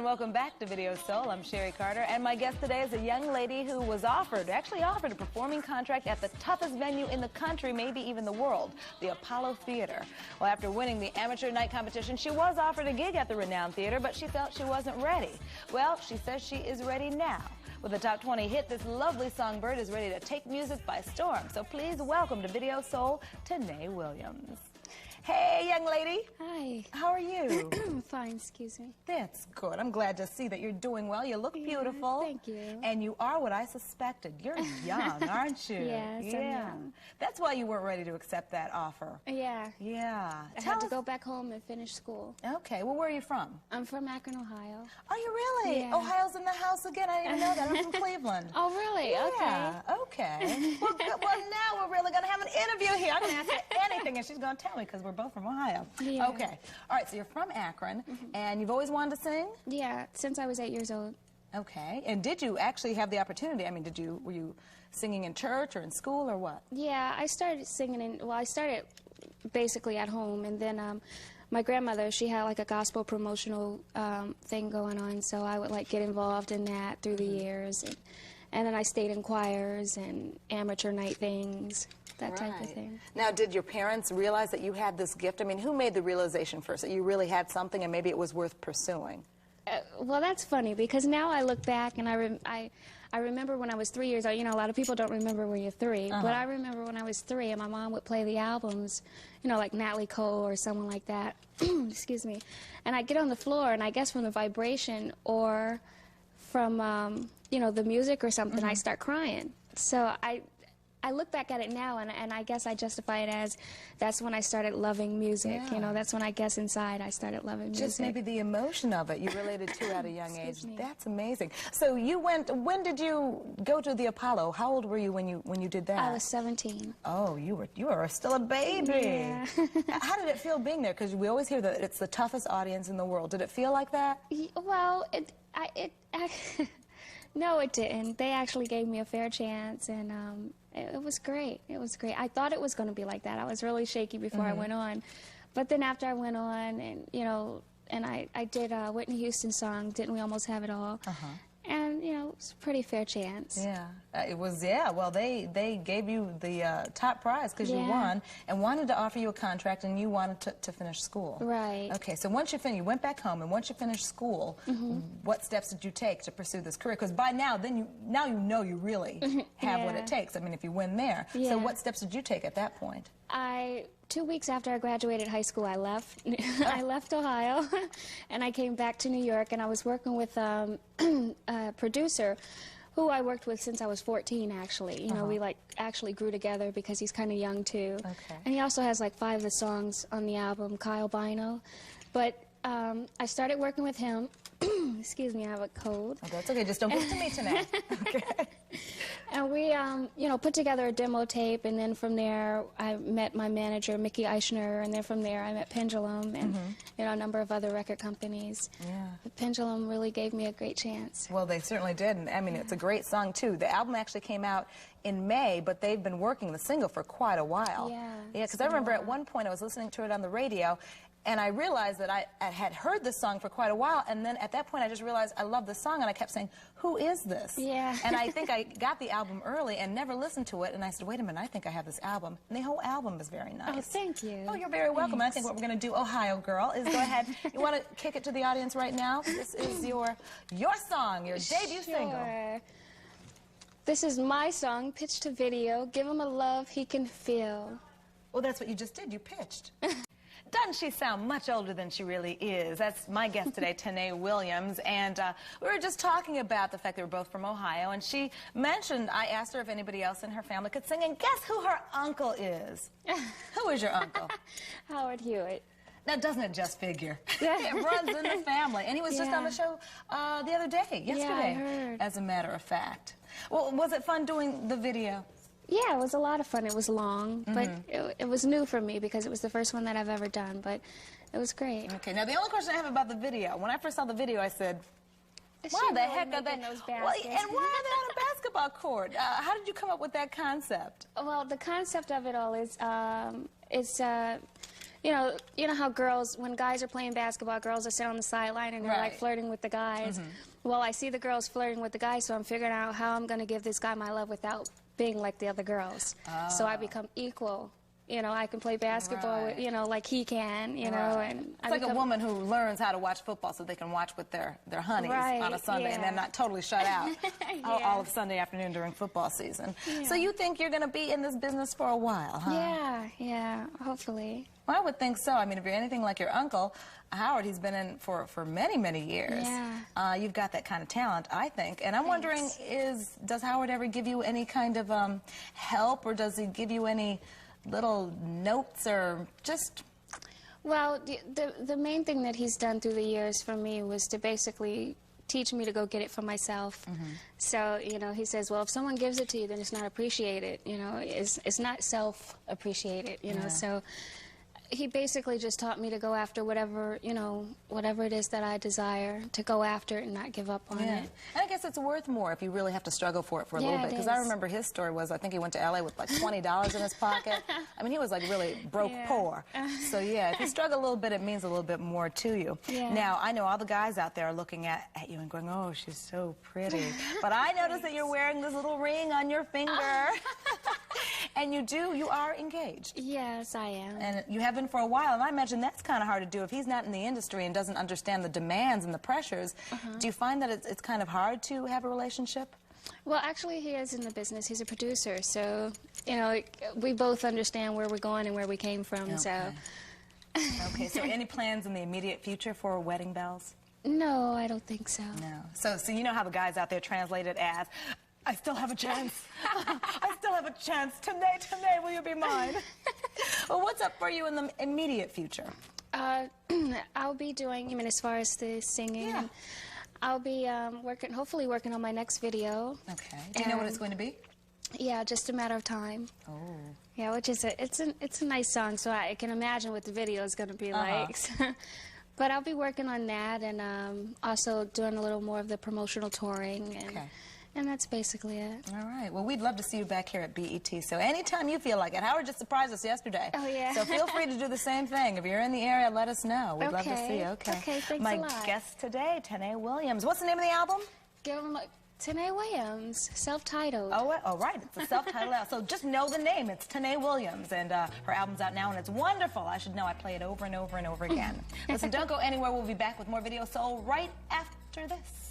welcome back to Video Soul. I'm Sherry Carter, and my guest today is a young lady who was actually offered a performing contract at the toughest venue in the country, maybe even the world, the Apollo Theater. Well, after winning the amateur night competition, she was offered a gig at the renowned theater, but she felt she wasn't ready. Well, she says she is ready now. With a top 20 hit, this lovely songbird is ready to take music by storm. So please welcome to Video Soul, Tene Williams. Hey, young lady. Hi. How are you? Fine, excuse me. That's good. I'm glad to see that you're doing well. You look beautiful. Thank you. And you are what I suspected. You're young, aren't you? Yes, I'm young. That's why you weren't ready to accept that offer. Yeah. Yeah. I had to go back home and finish school. Okay. Well, where are you from? I'm from Akron, Ohio. Are you really? Yeah. Ohio's in the house again. I didn't even know that. I'm from Cleveland. Oh, really? Yeah. Okay. Well, now we're really going to have an interview here. I'm going to ask her anything, and she's going to tell me because we're both from Ohio. Yeah. Okay. All right, so you're from Akron, and you've always wanted to sing? Yeah, since I was 8 years old. Okay. And did you actually have the opportunity? I mean, were you singing in church or in school or what? Yeah, I started singing I started basically at home, and then my grandmother, she had like a gospel promotional thing going on, so I would like get involved in that through the years, and then I stayed in choirs and amateur night things. That type of thing. Now, did your parents realize that you had this gift? I mean, who made the realization first that you really had something and maybe it was worth pursuing? Well, that's funny because now I look back and I remember when I was 3 years old. You know, a lot of people don't remember when you're 3, but I remember when I was 3 and my mom would play the albums, you know, like Natalie Cole or someone like that. Excuse me. And I'd get on the floor, and I guess from the vibration or from, you know, the music or something, I start crying. So I look back at it now, and I guess I justify it as that's when I started loving music. Yeah. You know, that's when I guess inside I started loving music. Just maybe the emotion of it you related to at a young age. Excuse me. That's amazing. So you went, when did you go to the Apollo? How old were you when you did that? I was 17. Oh, you were still a baby. Yeah. How did it feel being there? Because we always hear that it's the toughest audience in the world. Did it feel like that? Well, no, it didn't. They actually gave me a fair chance, and it was great. It was great. I thought it was going to be like that. I was really shaky before I went on. But then after I went on, and, you know, and I did Whitney Houston's song, Didn't We Almost Have It All? And, you know, it was a pretty fair chance. Yeah, it was, yeah. Well, they gave you the top prize because you won and wanted to offer you a contract, and you wanted to finish school. Right. Okay, so once you you went back home, and once you finished school, what steps did you take to pursue this career? Because by now, now you know you really have what it takes. I mean, if you win there. Yeah. So what steps did you take at that point? 2 weeks after I graduated high school, I left. I left Ohio, and I came back to New York, and I was working with a producer who I worked with since I was 14, actually. You know, we, like, actually grew together because he's kind of young, too. Okay. And he also has, like, 5 of the songs on the album, Kyle Bino. But I started working with him. Excuse me, I have a cold. Oh, that's okay. Just don't give it to me tonight. Okay. And we, you know, put together a demo tape, and then from there, I met my manager, Mickey Eichner, and then from there, I met Pendulum and, you know, a number of other record companies. Yeah. But Pendulum really gave me a great chance. Well, they certainly did, and I mean, it's a great song, too. The album actually came out in May, but they've been working the single for quite a while. Yeah. Yeah, because I remember at one point I was listening to it on the radio, and I realized that I had heard this song for quite a while, and then at that point I just realized I love this song, and I kept saying, who is this? Yeah. And I think I got the album early and never listened to it, and I said, wait a minute, I think I have this album. And the whole album is very nice. Oh, thank you. Oh, you're very welcome. Thanks. And I think what we're going to do, Ohio Girl, is go ahead. You want to kick it to the audience right now? This is your song, your debut single. This is my song, pitched to video. Give him a love he can feel. Well, that's what you just did. You pitched. Doesn't she sound much older than she really is? That's my guest today, Tene Williams, and we were just talking about the fact that we're both from Ohio, and she mentioned, I asked her if anybody else in her family could sing, and guess who her uncle is? Who is your uncle? Howard Hewitt. Now, doesn't it just figure? It runs in the family, and he was just on the show the other day, yesterday, Yeah, I heard. as a matter of fact. Well, was it fun doing the video? Yeah, it was a lot of fun. It was long, but it was new for me because it was the first one that I've ever done, but it was great. Okay, now the only question I have about the video, when I first saw the video, I said, why the heck are they? Those Well, baskets? and why are they on a basketball court? How did you come up with that concept? Well, the concept of it all is, you you know how girls, when guys are playing basketball, girls are sitting on the sideline and they're like flirting with the guys. Well, I see the girls flirting with the guys, so I'm figuring out how I'm going to give this guy my love without being like the other girls. So I become equal. I can play basketball, with, like he can, know. And it's like a woman who learns how to watch football so they can watch with their honeys on a Sunday, and they're not totally shut out all of Sunday afternoon during football season. So you think you're going to be in this business for a while, huh? Yeah, hopefully. Well, I would think so. I mean, if you're anything like your uncle, Howard, he's been in for many, many years. Yeah. You've got that kind of talent, I think. And I'm wondering, does Howard ever give you any kind of help, or does he give you any little notes, or just... Well, the main thing that he's done through the years for me was to basically teach me to go get it for myself. So, he says, well, if someone gives it to you, then it's not appreciated, it's not self-appreciated, so he basically just taught me to go after whatever, whatever it is that I desire, to go after it and not give up on it. And I guess it's worth more if you really have to struggle for it for a little bit. Because I remember his story was, I think he went to L.A. with like $20 in his pocket. I mean, he was like really broke poor. So yeah, if you struggle a little bit, it means a little bit more to you. Now, I know all the guys out there are looking at you and going, oh, she's so pretty. But I noticed that you're wearing this little ring on your finger. And you are engaged. Yes, I am. And you have been for a while, and I imagine that's kind of hard to do. If he's not in the industry and doesn't understand the demands and the pressures, do you find that it's kind of hard to have a relationship? Well, actually, he is in the business. He's a producer, so, we both understand where we're going and where we came from, so... Okay, so any plans in the immediate future for wedding bells? No, I don't think so. No. So you know how the guys out there translate it as, I still have a chance. I still have a chance. Tene, will you be mine? Well, what's up for you in the immediate future? I'll be doing, as far as the singing, I'll be hopefully working on my next video. Okay. Do you know what it's going to be? Yeah, Just a Matter of Time. Oh. Yeah, which is it's a nice song, so I can imagine what the video is going to be like. But I'll be working on that, and also doing a little more of the promotional touring. And that's basically it. All right. Well, we'd love to see you back here at BET. So anytime you feel like it. Howard just surprised us yesterday. Oh, yeah. So feel free to do the same thing. If you're in the area, let us know. We'd love to see you. Okay, thanks a lot. My guest today, Tene Williams. What's the name of the album? Give him Tene Williams, self-titled. Oh, right. It's a self-titled album. So just know the name. It's Tene Williams, and her album's out now, and it's wonderful. I should know. I play it over and over and over again. Listen, don't go anywhere. We'll be back with more Video Soul right after this.